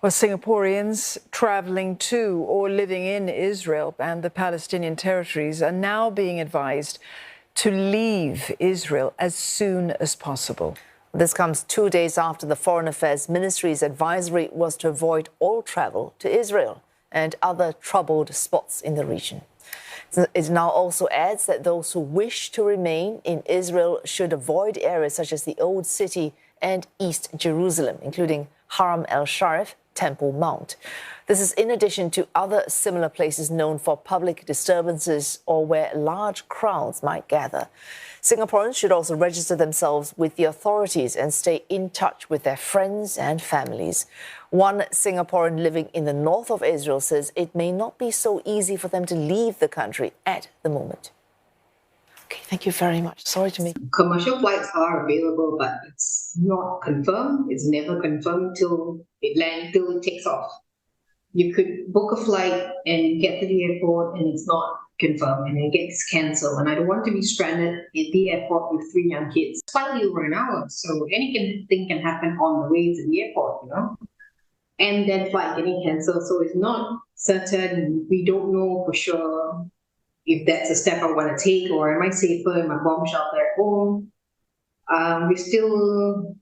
Well, Singaporeans travelling to or living in Israel and the Palestinian territories are now being advised to leave Israel as soon as possible. This comes 2 days after the Foreign Affairs Ministry's advisory was to avoid all travel to Israel and other troubled spots in the region. It now also adds that those who wish to remain in Israel should avoid areas such as the Old City and East Jerusalem, including Haram el-Sharif, Temple Mount. This is in addition to other similar places known for public disturbances or where large crowds might gather. Singaporeans should also register themselves with the authorities and stay in touch with their friends and families. One Singaporean living in the north of Israel says it may not be so easy for them to leave the country at the moment. Okay, thank you very much. Sorry to make... Commercial flights are available, but it's not confirmed. It's never confirmed till it lands, till it takes off. You could book a flight and get to the airport and it's not confirmed and it gets cancelled. And I don't want to be stranded at the airport with 3 young kids. Slightly over an hour, so anything can happen on the way to the airport, you know. And then flight getting cancelled, so it's not certain. We don't know for sure if that's a step I want to take, or am I safer in my bomb shelter at home? We're still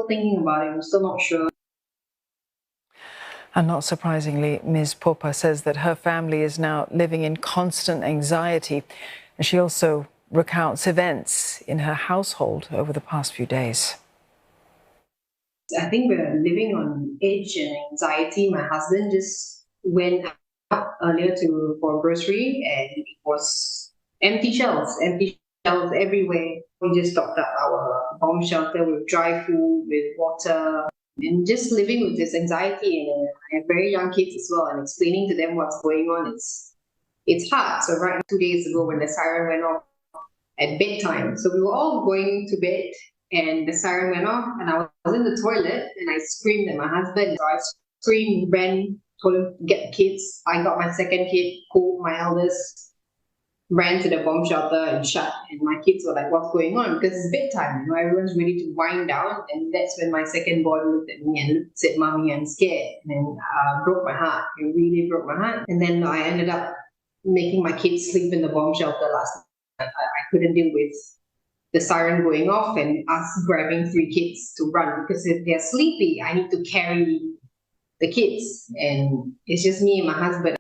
thinking about it. We're still not sure. And not surprisingly, Ms. Popa says that her family is now living in constant anxiety. And she also recounts events in her household over the past few days. I think we're living on edge and anxiety. My husband just went out earlier for grocery and it was empty shelves everywhere. We just stocked up our bomb shelter with dry food, with water, and just living with this anxiety. And I have very young kids as well, and explaining to them what's going on, it's hard. So right 2 days ago when the siren went off at bedtime, so we were all going to bed and the siren went off and I was in the toilet and I screamed at my husband. So I screamed, ran, told him to get the kids. I got my second kid, called my eldest, ran to the bomb shelter and shut. And my kids were like, what's going on? Because it's bedtime, you know, everyone's ready to wind down. And that's when my second boy looked at me and said, Mommy, I'm scared. And then broke my heart. It really broke my heart. And then I ended up making my kids sleep in the bomb shelter last night. I couldn't deal with the siren going off and us grabbing 3 kids to run, because if they're sleepy, I need to carry the kids. And it's just me and my husband.